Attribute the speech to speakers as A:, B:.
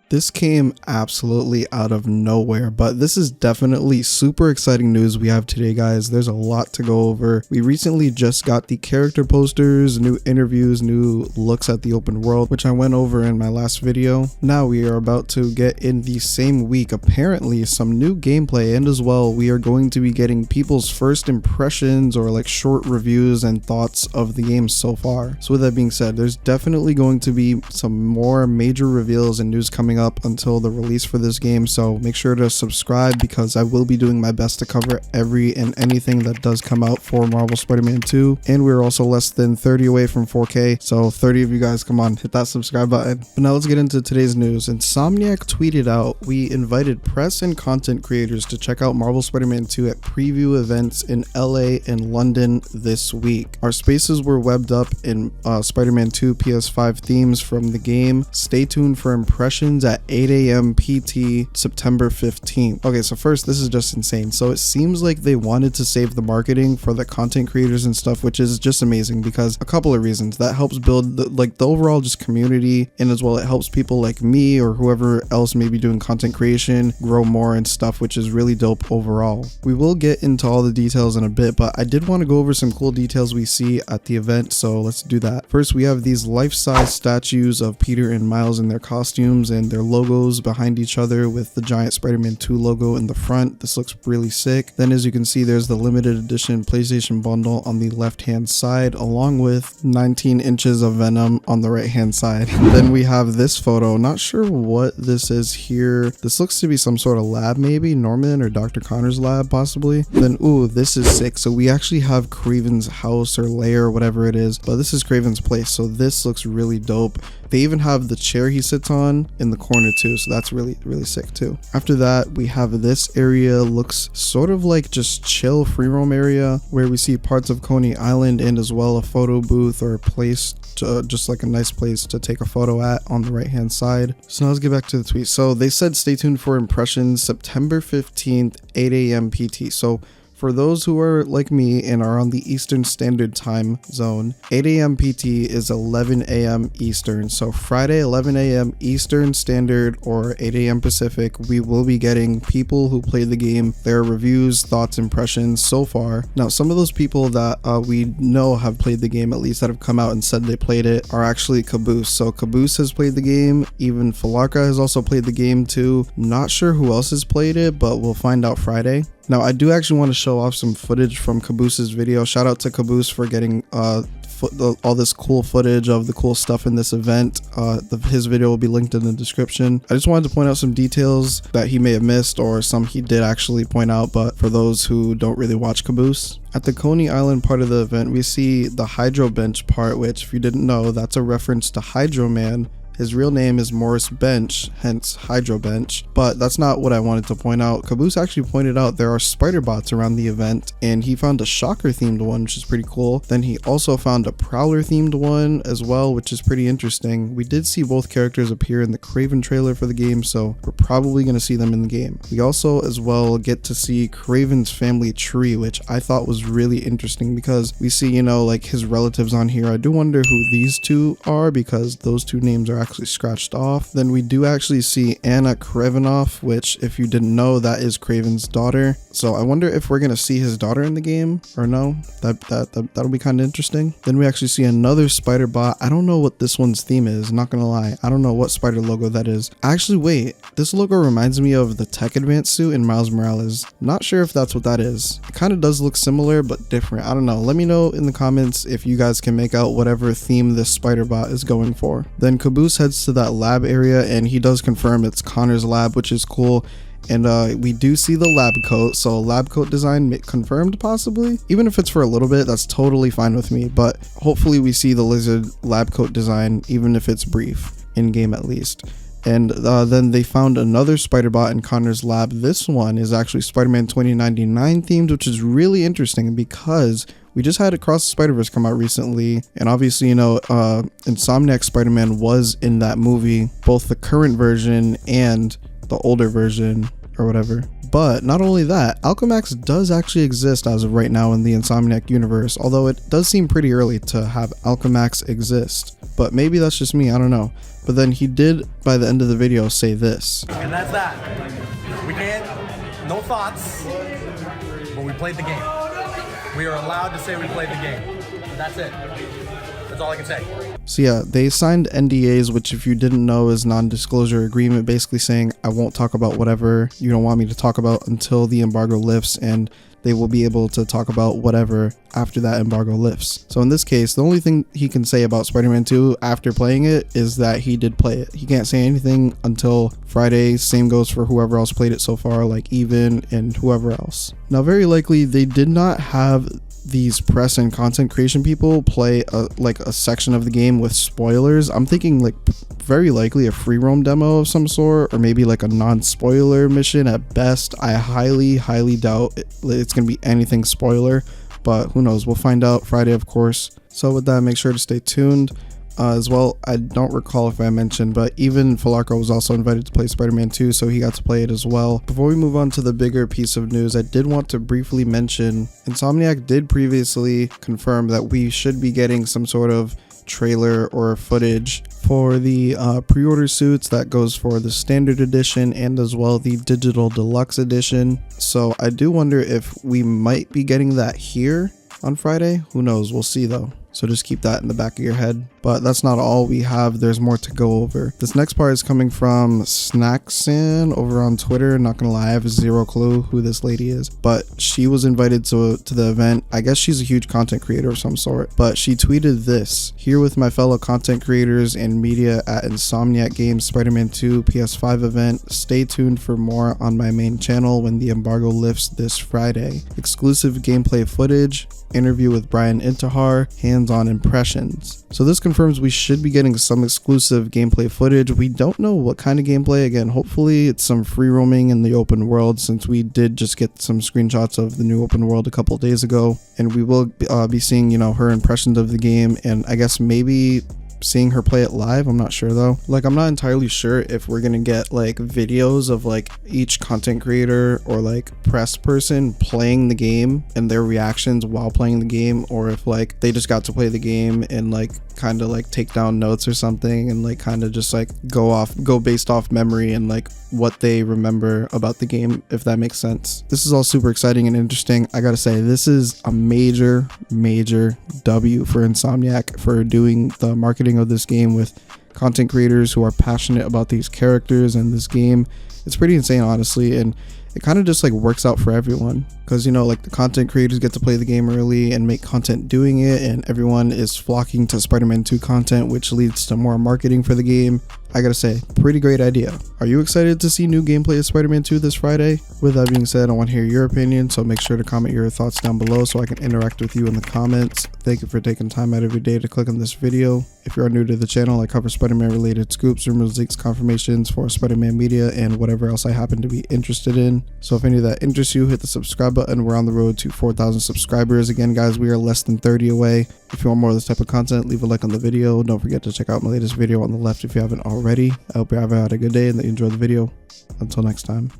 A: This came absolutely out of nowhere, but this is definitely super exciting news we have today, guys. There's a lot to go over. We recently just got the character posters, new interviews, new looks at the open world, which I went over in my last video. Now we are about to get in the same week, apparently, some new gameplay, and as well, we are going to be getting people's first impressions or like short reviews and thoughts of the game so far. So with that being said, there's definitely going to be some more major reveals and news coming up until the release for this game, so make sure to subscribe because I will be doing my best to cover every and anything that does come out for Marvel Spider-Man 2, and we're also less than 30 away from 4K, so 30 of you guys, come on, hit that subscribe button. But now let's get into today's news. Insomniac tweeted out, "We invited press and content creators to check out Marvel Spider-Man 2 at preview events in LA and London this week. Our spaces were webbed up in Spider-Man 2 PS5 themes from the game. Stay tuned for impressions at 8 a.m. PT September 15th. Okay, so first, this is just insane. So it seems like they wanted to save the marketing for the content creators and stuff, which is just amazing because a couple of reasons. That helps build the overall just community, and as well it helps people like me or whoever else may be doing content creation grow more and stuff, which is really dope overall. We will get into all the details in a bit, but I did want to go over some cool details we see at the event, so let's do that. First, we have these life-size statues of Peter and Miles in their costumes and their logos behind each other with the giant Spider-Man 2 logo in the front. This looks really sick. Then as you can see, there's the limited edition PlayStation bundle on the left hand side, along with 19 inches of Venom on the right hand side. Then we have this photo. Not sure what this is here. This looks to be some sort of lab, maybe Norman or Dr. Connor's lab possibly. Then ooh, this is sick. So we actually have Craven's house or lair or whatever it is, but this is Craven's place, so this looks really dope. They even have the chair he sits on in the corner too, so that's really sick too. After that, we have this area. Looks sort of like just chill free roam area where we see parts of Coney Island and as well a photo booth or a place to, just like a nice place to take a photo at on the right hand side. So now let's get back to the tweet. So they said stay tuned for impressions September 15th 8 a.m. PT. So for those who are like me and are on the Eastern Standard Time Zone, 8 a.m. PT is 11 a.m. Eastern. So Friday, 11 a.m. Eastern Standard or 8 a.m. Pacific, we will be getting people who played the game, their reviews, thoughts, impressions so far. Now, some of those people that we know have played the game, at least that have come out and said they played it, are actually Caboose. So Caboose has played the game. Even Falarka has also played the game too. Not sure who else has played it, but we'll find out Friday. Now, I do actually want to show off some footage from Caboose's video. Shout out to Caboose for getting all this cool footage of the cool stuff in this event. His video will be linked in the description. I just wanted to point out some details that he may have missed or some he did actually point out, but for those who don't really watch Caboose. At the Coney Island part of the event, we see the Hydro Bench part, which if you didn't know, that's a reference to Hydro Man. His real name is Morris Bench, hence Hydro Bench, but that's not what I wanted to point out. Caboose actually pointed out there are spider bots around the event, and he found a Shocker themed one, which is pretty cool. Then he also found a Prowler themed one as well, which is pretty interesting. We did see both characters appear in the Kraven trailer for the game, so we're probably going to see them in the game. We also as well get to see Kraven's family tree, which I thought was really interesting because we see, you know, like his relatives on here. I do wonder who these two are because those two names are actually scratched off. Then we do actually see Anna Kravinoff, which if you didn't know, that is Kraven's daughter. So I wonder if we're gonna see his daughter in the game or no. That'll be kind of interesting. Then we actually see another spider bot. I don't know what this one's theme is, not gonna lie. I don't know what spider logo that is. Actually, wait, this logo reminds me of the Tech Advance suit in Miles Morales. Not sure if that's what that is. It kind of does look similar but different. I don't know. Let me know in the comments if you guys can make out whatever theme this spider bot is going for. Then Caboose heads to that lab area and he does confirm it's Connor's lab, which is cool. And we do see the lab coat, so lab coat design confirmed possibly. Even if it's for a little bit, that's totally fine with me, but hopefully we see the lizard lab coat design, even if it's brief, in game at least. And then they found another spider bot in Connor's lab. This one is actually Spider-Man 2099 themed, which is really interesting because we just had Across the Spider-Verse come out recently, and obviously, you know, Insomniac Spider-Man was in that movie, both the current version and the older version. or whatever. But not only that, Alchemax does actually exist as of right now in the Insomniac universe, although it does seem pretty early to have Alchemax exist. But maybe that's just me, I don't know. But then he did, by the end of the video, say this.
B: And that's that. We can't, no thoughts, but we played the game. We are allowed to say we played the game. That's it. That's all I can say.
A: So yeah, they signed NDAs, which if you didn't know is non-disclosure agreement, basically saying I won't talk about whatever you don't want me to talk about until the embargo lifts, and they will be able to talk about whatever after that embargo lifts. So in this case, the only thing he can say about Spider-Man 2 after playing it is that he did play it. He can't say anything until Friday. Same goes for whoever else played it so far, like Even and whoever else. Now, very likely they did not have these press and content creation people play a section of the game with spoilers. I'm thinking like very likely a free roam demo of some sort, or maybe like a non-spoiler mission at best. I highly doubt it's gonna be anything spoiler, but who knows, we'll find out Friday, of course. So with that, make sure to stay tuned. As well, I don't recall if I mentioned, but even Falarco was also invited to play Spider-Man 2, so he got to play it as well. Before we move on to the bigger piece of news, I did want to briefly mention Insomniac did previously confirm that we should be getting some sort of trailer or footage for the pre-order suits that goes for the standard edition and as well the digital deluxe edition. So I do wonder if we might be getting that here on Friday. Who knows, we'll see though. So just keep that in the back of your head. But that's not all we have. There's more to go over. This next part is coming from Snacksan over on Twitter. Not gonna lie, I have zero clue who this lady is, but she was invited to the event. I guess she's a huge content creator of some sort, but she tweeted this: "Here with my fellow content creators and media at Insomniac Games Spider-Man 2 PS5 event. Stay tuned for more on my main channel when the embargo lifts this Friday. Exclusive gameplay footage, interview with Brian Intihar, hands-on impressions." So this confirms we should be getting some exclusive gameplay footage. We don't know what kind of gameplay. Again, hopefully it's some free roaming in the open world, since we did just get some screenshots of the new open world a couple days ago, and we will be seeing, you know, her impressions of the game, and I guess maybe seeing her play it live. I'm not sure though. Like, I'm not entirely sure if we're gonna get like videos of like each content creator or like press person playing the game and their reactions while playing the game, or if like they just got to play the game and like kind of like take down notes or something and like kind of just like go based off memory and like what they remember about the game, if that makes sense. This is all super exciting and interesting. I gotta say, this is a major W for Insomniac for doing the marketing of this game with content creators who are passionate about these characters and this game. It's pretty insane, honestly, and it kind of just like works out for everyone, because, you know, like the content creators get to play the game early and make content doing it, and everyone is flocking to Spider-Man 2 content, which leads to more marketing for the game. I gotta say, pretty great idea. Are you excited to see new gameplay of Spider-Man 2 this Friday? With that being said, I want to hear your opinion, so make sure to comment your thoughts down below so I can interact with you in the comments. Thank you for taking time out of your day to click on this video. If you are new to the channel, I cover Spider-Man related scoops, rumors, leaks, confirmations for Spider-Man media, and whatever else I happen to be interested in. So if any of that interests you, hit the subscribe button. We're on the road to 4,000 subscribers. Again, guys, we are less than 30 away. If you want more of this type of content, leave a like on the video. Don't forget to check out my latest video on the left if you haven't already. I hope you have had a good day and that you enjoyed the video. Until next time.